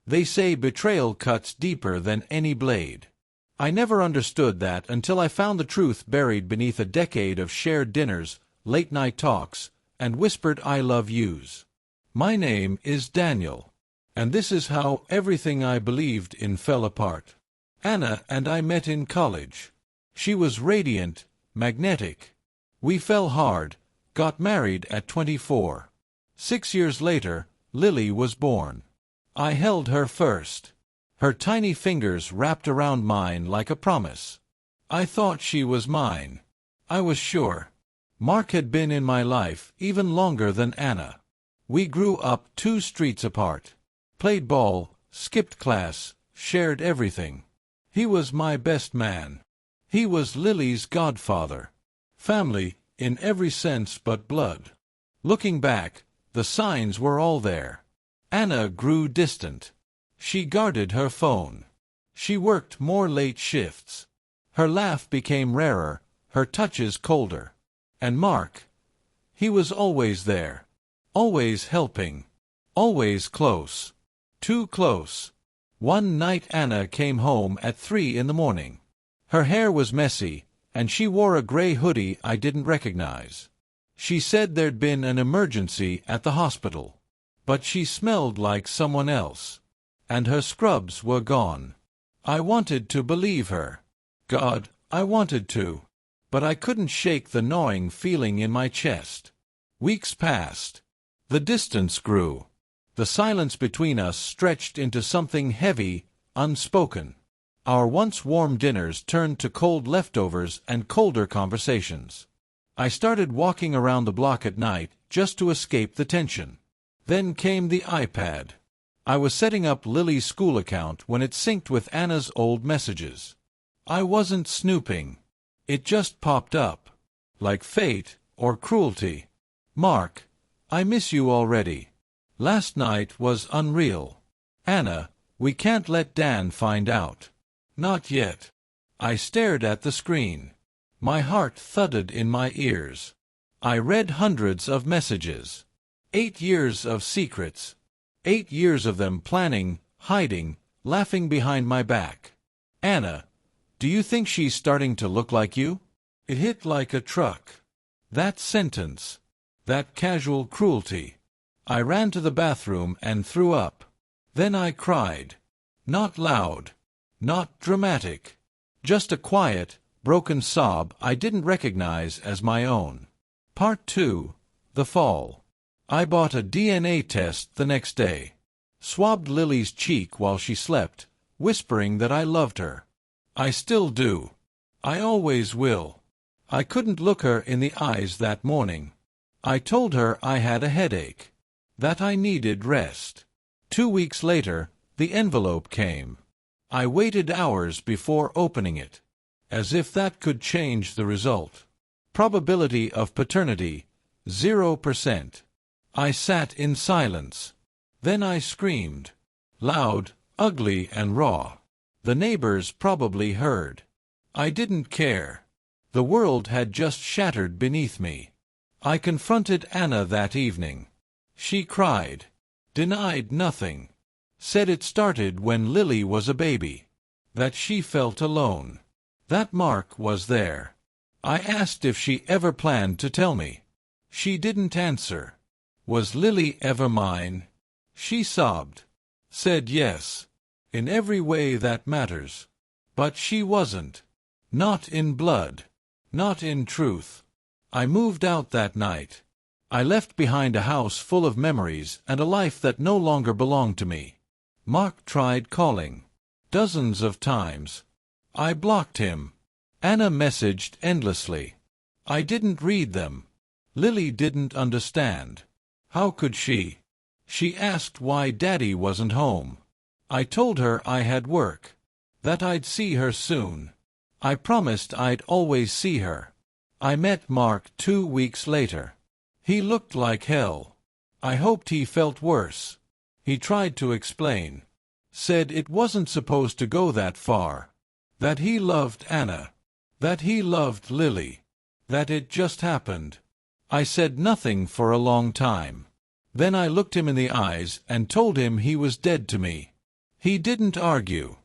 They say betrayal cuts deeper than any blade. I never understood that until I found the truth buried beneath a decade of shared dinners, late-night talks, and whispered I love yous. My name is Daniel, and this is how everything I believed in fell apart. Anna and I met in college. She was radiant, magnetic. We fell hard, got married at 24. 6 years later, Lily was born. I held her first. Her tiny fingers wrapped around mine like a promise. I thought she was mine. I was sure. Mark had been in my life even longer than Anna. We grew up 2 streets apart. Played ball, skipped class, shared everything. He was my best man. He was Lily's godfather. Family, in every sense but blood. Looking back, the signs were all there. Anna grew distant. She guarded her phone. She worked more late shifts. Her laugh became rarer, her touches colder. And Mark, he was always there. Always helping. Always close. Too close. One night Anna came home at 3 in the morning. Her hair was messy, and she wore a gray hoodie I didn't recognize. She said there'd been an emergency at the hospital. But she smelled like someone else. And her scrubs were gone. I wanted to believe her. God, I wanted to. But I couldn't shake the gnawing feeling in my chest. Weeks passed. The distance grew. The silence between us stretched into something heavy, unspoken. Our once warm dinners turned to cold leftovers and colder conversations. I started walking around the block at night just to escape the tension. Then came the iPad. I was setting up Lily's school account when it synced with Anna's old messages. I wasn't snooping. It just popped up. Like fate or cruelty. Mark, I miss you already. Last night was unreal. Anna, we can't let Dan find out. Not yet. I stared at the screen. My heart thudded in my ears. I read hundreds of messages. 8 years of secrets. 8 years of them planning, hiding, laughing behind my back. Anna, do you think she's starting to look like you? It hit like a truck. That sentence. That casual cruelty. I ran to the bathroom and threw up. Then I cried. Not loud. Not dramatic. Just a quiet, broken sob I didn't recognize as my own. Part 2. The Fall. I bought a DNA test the next day. Swabbed Lily's cheek while she slept, whispering that I loved her. I still do. I always will. I couldn't look her in the eyes that morning. I told her I had a headache. That I needed rest. 2 weeks later, the envelope came. I waited hours before opening it. As if that could change the result. Probability of paternity, 0%. I sat in silence. Then I screamed. Loud, ugly, and raw. The neighbors probably heard. I didn't care. The world had just shattered beneath me. I confronted Anna that evening. She cried. Denied nothing. Said it started when Lily was a baby. That she felt alone. That Mark was there. I asked if she ever planned to tell me. She didn't answer. Was Lily ever mine? She sobbed. Said yes. In every way that matters. But she wasn't. Not in blood. Not in truth. I moved out that night. I left behind a house full of memories and a life that no longer belonged to me. Mark tried calling. Dozens of times. I blocked him. Anna messaged endlessly. I didn't read them. Lily didn't understand. How could she? She asked why Daddy wasn't home. I told her I had work. That I'd see her soon. I promised I'd always see her. I met Mark 2 weeks later. He looked like hell. I hoped he felt worse. He tried to explain. Said it wasn't supposed to go that far. That he loved Anna. That he loved Lily. That it just happened. I said nothing for a long time. Then I looked him in the eyes and told him he was dead to me. He didn't argue.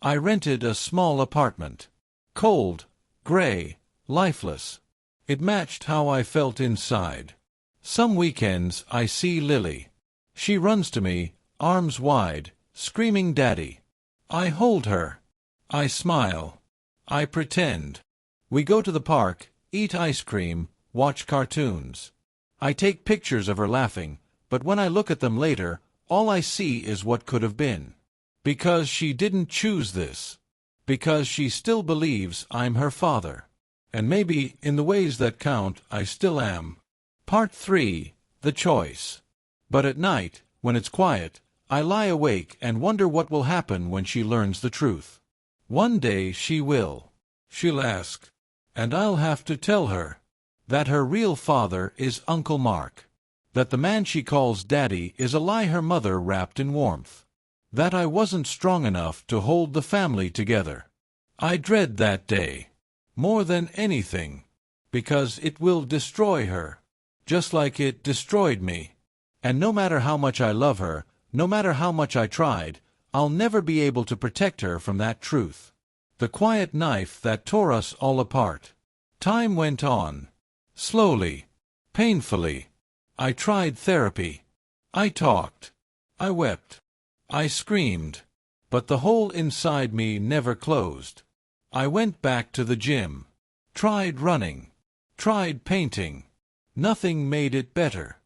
I rented a small apartment. Cold, gray, lifeless. It matched how I felt inside. Some weekends I see Lily. She runs to me, arms wide, screaming "Daddy." I hold her. I smile. I pretend. We go to the park, eat ice cream, watch cartoons. I take pictures of her laughing, but when I look at them later, all I see is what could have been. Because she didn't choose this. Because she still believes I'm her father. And maybe, in the ways that count, I still am. Part 3. The Choice. But at night, when it's quiet, I lie awake and wonder what will happen when she learns the truth. One day she will. She'll ask. And I'll have to tell her that her real father is Uncle Mark. That the man she calls Daddy is a lie her mother wrapped in warmth. That I wasn't strong enough to hold the family together. I dread that day. More than anything. Because it will destroy her. Just like it destroyed me. And no matter how much I love her, no matter how much I tried, I'll never be able to protect her from that truth. The quiet knife that tore us all apart. Time went on. Slowly. Painfully. I tried therapy. I talked. I wept. I screamed. But the hole inside me never closed. I went back to the gym. Tried running. Tried painting. Nothing made it better.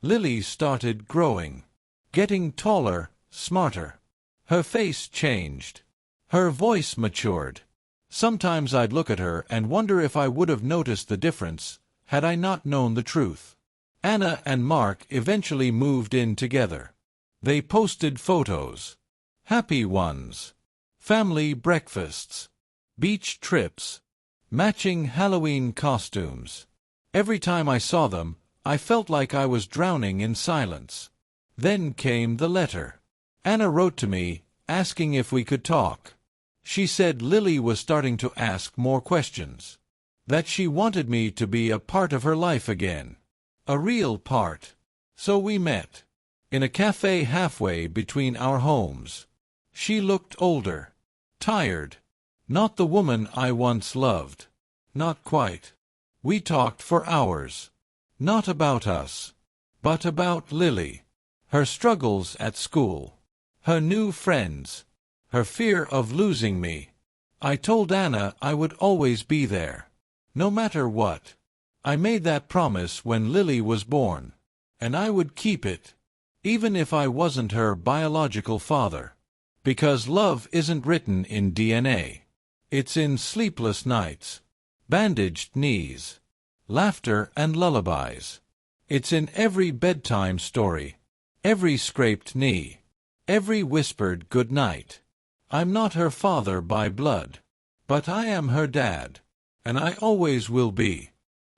Lily started growing. Getting taller, smarter. Her face changed. Her voice matured. Sometimes I'd look at her and wonder if I would have noticed the difference, had I not known the truth. Anna and Mark eventually moved in together. They posted photos. Happy ones. Family breakfasts. Beach trips. Matching Halloween costumes. Every time I saw them, I felt like I was drowning in silence. Then came the letter. Anna wrote to me, asking if we could talk. She said Lily was starting to ask more questions. That she wanted me to be a part of her life again. A real part. So we met. In a cafe halfway between our homes. She looked older. Tired. Not the woman I once loved. Not quite. We talked for hours. Not about us. But about Lily. Her struggles at school. Her new friends. Her fear of losing me. I told Anna I would always be there. No matter what. I made that promise when Lily was born. And I would keep it. Even if I wasn't her biological father. Because love isn't written in DNA. It's in sleepless nights. Bandaged knees. Laughter and lullabies. It's in every bedtime story. Every scraped knee. Every whispered good night. I'm not her father by blood. But I am her dad. And I always will be.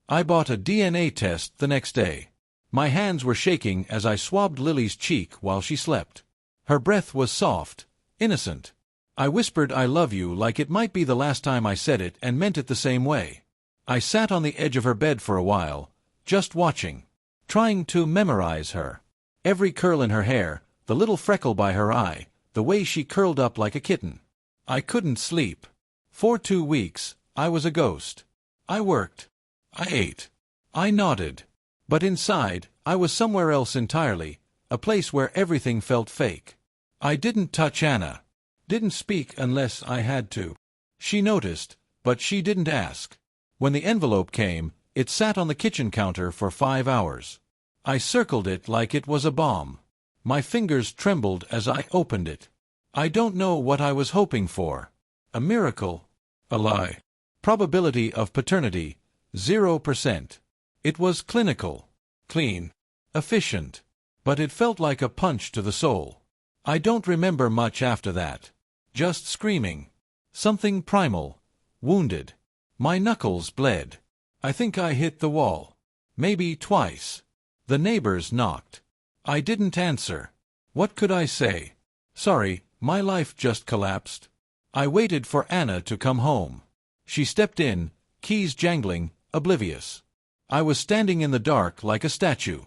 I bought a DNA test the next day. My hands were shaking as I swabbed Lily's cheek while she slept. Her breath was soft, innocent. I whispered I love you like it might be the last time I said it and meant it the same way. I sat on the edge of her bed for a while, just watching. Trying to memorize her. Every curl in her hair, the little freckle by her eye, the way she curled up like a kitten. I couldn't sleep. For 2 weeks, I was a ghost. I worked. I ate. I nodded. But inside, I was somewhere else entirely, a place where everything felt fake. I didn't touch Anna. Didn't speak unless I had to. She noticed, but she didn't ask. When the envelope came, it sat on the kitchen counter for 5 hours. I circled it like it was a bomb. My fingers trembled as I opened it. I don't know what I was hoping for. A miracle. A lie. Probability of paternity, 0%. It was clinical. Clean. Efficient. But it felt like a punch to the soul. I don't remember much after that. Just screaming. Something primal. Wounded. My knuckles bled. I think I hit the wall. Maybe twice. The neighbors knocked. I didn't answer. What could I say? Sorry, my life just collapsed. I waited for Anna to come home. She stepped in, keys jangling, oblivious. I was standing in the dark like a statue.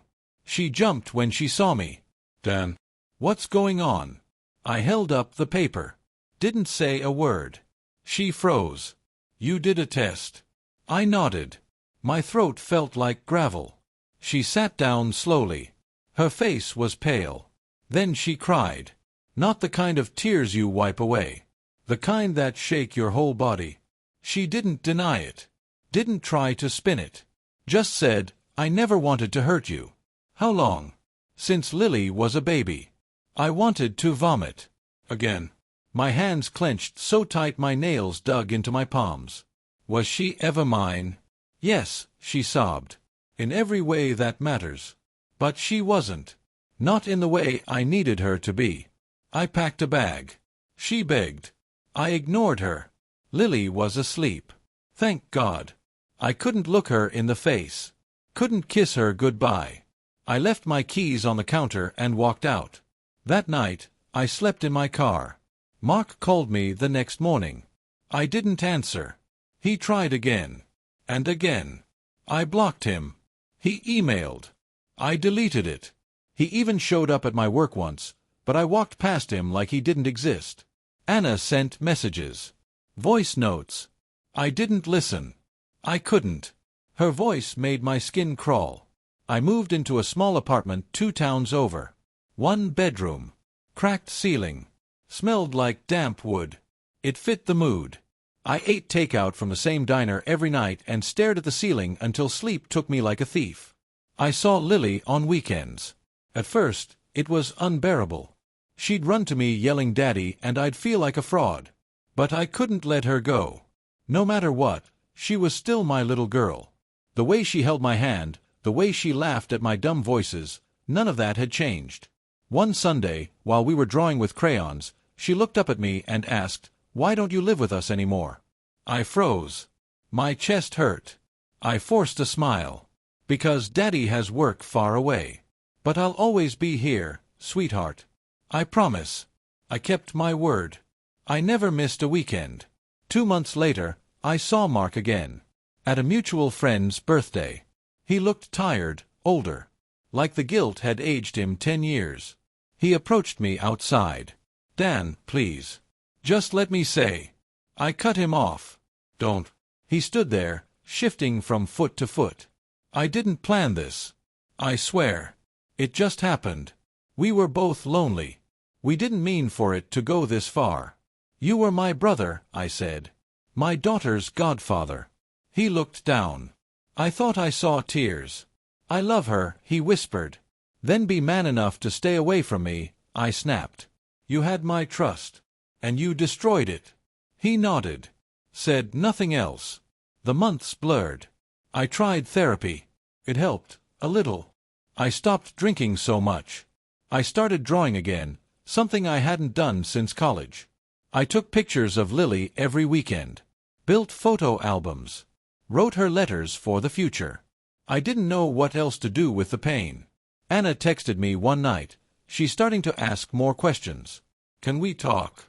She jumped when she saw me. Dan. What's going on? I held up the paper. Didn't say a word. She froze. You did a test. I nodded. My throat felt like gravel. She sat down slowly. Her face was pale. Then she cried. Not the kind of tears you wipe away. The kind that shake your whole body. She didn't deny it. Didn't try to spin it. Just said, I never wanted to hurt you. How long? Since Lily was a baby. I wanted to vomit. Again. My hands clenched so tight my nails dug into my palms. Was she ever mine? Yes, she sobbed. In every way that matters. But she wasn't. Not in the way I needed her to be. I packed a bag. She begged. I ignored her. Lily was asleep. Thank God. I couldn't look her in the face. Couldn't kiss her goodbye. I left my keys on the counter and walked out. That night, I slept in my car. Mark called me the next morning. I didn't answer. He tried again. And again. I blocked him. He emailed. I deleted it. He even showed up at my work once, but I walked past him like he didn't exist. Anna sent messages. Voice notes. I didn't listen. I couldn't. Her voice made my skin crawl. I moved into a small apartment 2 towns over. 1 bedroom. Cracked ceiling. Smelled like damp wood. It fit the mood. I ate takeout from the same diner every night and stared at the ceiling until sleep took me like a thief. I saw Lily on weekends. At first, it was unbearable. She'd run to me yelling Daddy and I'd feel like a fraud. But I couldn't let her go. No matter what, she was still my little girl. The way she held my hand, the way she laughed at my dumb voices, none of that had changed. One Sunday, while we were drawing with crayons, she looked up at me and asked, "Why don't you live with us anymore?" I froze. My chest hurt. I forced a smile. Because Daddy has work far away. But I'll always be here, sweetheart. I promise. I kept my word. I never missed a weekend. 2 months later, I saw Mark again. At a mutual friend's birthday. He looked tired, older. Like the guilt had aged him 10 years. He approached me outside. "Dan, please. Just let me say." I cut him off. "Don't." He stood there, shifting from foot to foot. "I didn't plan this. I swear. It just happened. We were both lonely. We didn't mean for it to go this far. You were my brother," I said. "My daughter's godfather." He looked down. I thought I saw tears. "I love her," he whispered. "Then be man enough to stay away from me," I snapped. "You had my trust. And you destroyed it." He nodded. Said nothing else. The months blurred. I tried therapy. It helped, a little. I stopped drinking so much. I started drawing again, something I hadn't done since college. I took pictures of Lily every weekend. Built photo albums. Wrote her letters for the future. I didn't know what else to do with the pain. Anna texted me one night. She's starting to ask more questions. "Can we talk?"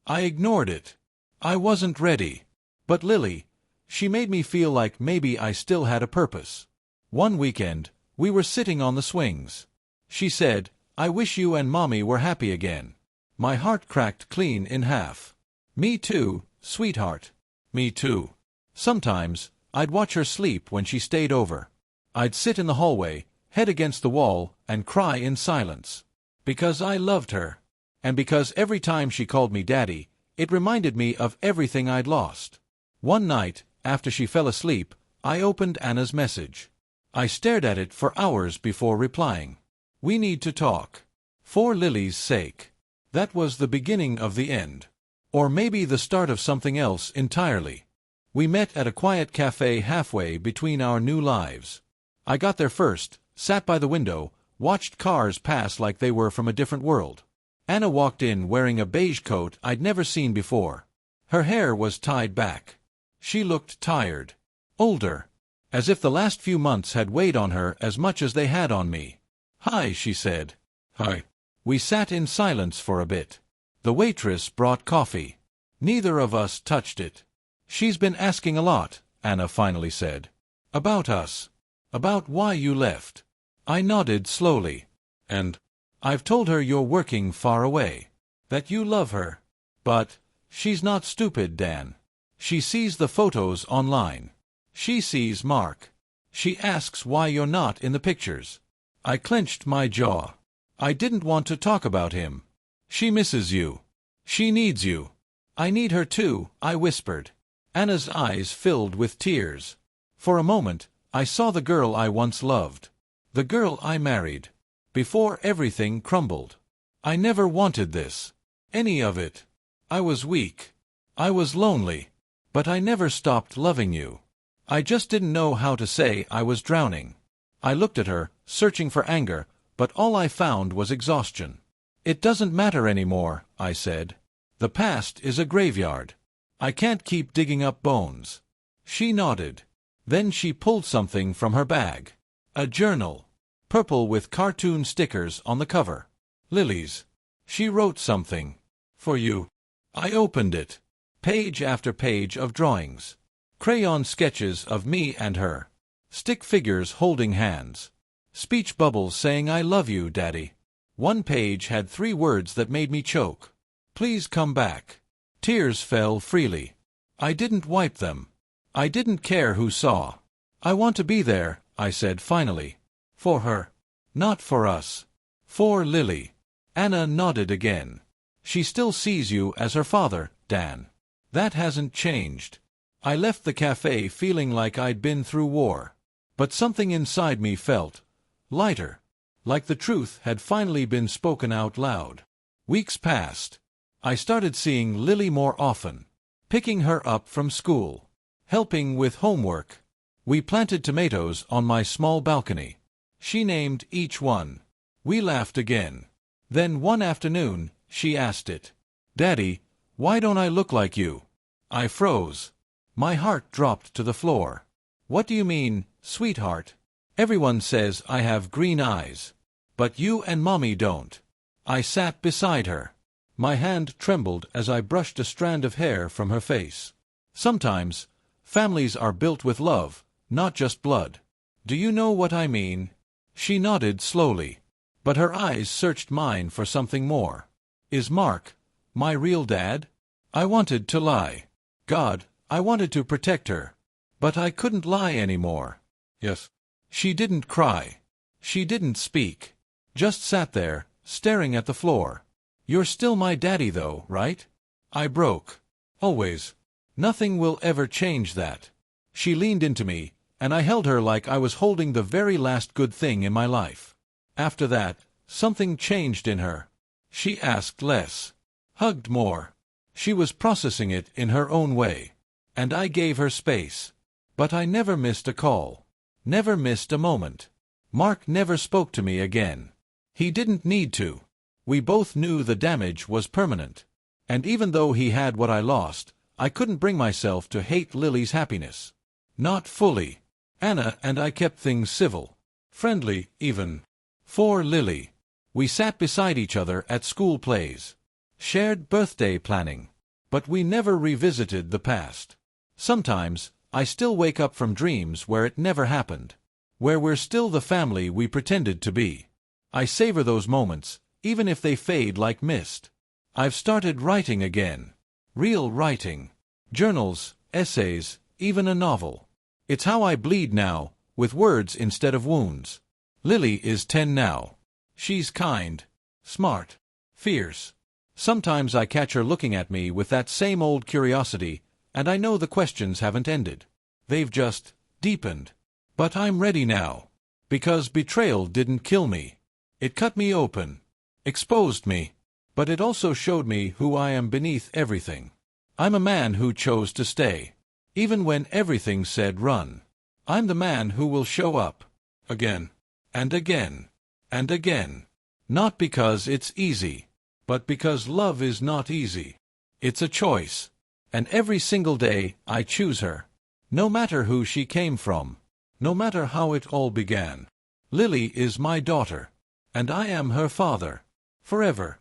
I ignored it. I wasn't ready. But Lily, she made me feel like maybe I still had a purpose. One weekend, we were sitting on the swings. She said, "I wish you and Mommy were happy again." My heart cracked clean in half. "Me too, sweetheart. Me too." Sometimes, I'd watch her sleep when she stayed over. I'd sit in the hallway, head against the wall, and cry in silence. Because I loved her. And because every time she called me Daddy, it reminded me of everything I'd lost. One night, after she fell asleep, I opened Anna's message. I stared at it for hours before replying. "We need to talk. For Lily's sake." That was the beginning of the end. Or maybe the start of something else entirely. We met at a quiet cafe halfway between our new lives. I got there first, sat by the window, watched cars pass like they were from a different world. Anna walked in wearing a beige coat I'd never seen before. Her hair was tied back. She looked tired. Older. As if the last few months had weighed on her as much as they had on me. "Hi," she said. "Hi." We sat in silence for a bit. The waitress brought coffee. Neither of us touched it. "She's been asking a lot," Anna finally said. "About us. About why you left." I nodded slowly. "And I've told her you're working far away." that you love her. But she's not stupid, Dan. She sees the photos online. She sees Mark. She asks why you're not in the pictures. I clenched my jaw. I didn't want to talk about him. She misses you. She needs you. I need her too, I whispered. Anna's eyes filled with tears. For a moment, I saw the girl I once loved. The girl I married. Before everything crumbled. I never wanted this. Any of it. I was weak. I was lonely. But I never stopped loving you. I just didn't know how to say I was drowning. I looked at her, searching for anger, but all I found was exhaustion. It doesn't matter anymore, I said. The past is a graveyard. I can't keep digging up bones. She nodded. Then she pulled something from her bag. A journal. Purple with cartoon stickers on the cover. Lilies. She wrote something. For you. I opened it. Page after page of drawings. Crayon sketches of me and her. Stick figures holding hands. Speech bubbles saying I love you, Daddy. One page had 3 words that made me choke. Please come back. Tears fell freely. I didn't wipe them. I didn't care who saw. I want to be there, I said finally. For her. Not for us. For Lily. Anna nodded again. She still sees you as her father, Dan. That hasn't changed. I left the cafe feeling like I'd been through war. But something inside me felt lighter. Like the truth had finally been spoken out loud. Weeks passed. I started seeing Lily more often. Picking her up from school. Helping with homework. We planted tomatoes on my small balcony. She named each one. We laughed again. Then one afternoon, she asked it. Daddy, why don't I look like you? I froze. My heart dropped to the floor. What do you mean, sweetheart? Everyone says I have green eyes. But you and Mommy don't. I sat beside her. My hand trembled as I brushed a strand of hair from her face. Sometimes, families are built with love, not just blood. Do you know what I mean? She nodded slowly. But her eyes searched mine for something more. Is Mark my real dad? I wanted to lie. God, I wanted to protect her. But I couldn't lie anymore. Yes. She didn't cry. She didn't speak. Just sat there, staring at the floor. You're still my daddy though, right? I broke. Always. Nothing will ever change that. She leaned into me, and I held her like I was holding the very last good thing in my life. After that, something changed in her. She asked less. Hugged more. She was processing it in her own way. And I gave her space. But I never missed a call. Never missed a moment. Mark never spoke to me again. He didn't need to. We both knew the damage was permanent. And even though he had what I lost, I couldn't bring myself to hate Lily's happiness. Not fully. Anna and I kept things civil. Friendly, even. For Lily. We sat beside each other at school plays. Shared birthday planning. But we never revisited the past. Sometimes, I still wake up from dreams where it never happened. Where we're still the family we pretended to be. I savor those moments, even if they fade like mist. I've started writing again. Real writing. Journals, essays, even a novel. It's how I bleed now, with words instead of wounds. Lily is 10 now. She's kind, smart, fierce. Sometimes I catch her looking at me with that same old curiosity, and I know the questions haven't ended. They've just deepened. But I'm ready now. Because betrayal didn't kill me. It cut me open. Exposed me. But it also showed me who I am beneath everything. I'm a man who chose to stay. Even when everything said run. I'm the man who will show up. Again. And again. And again. Not because it's easy. But because love is not easy. It's a choice. And every single day, I choose her. No matter who she came from. No matter how it all began. Lily is my daughter. And I am her father. Forever.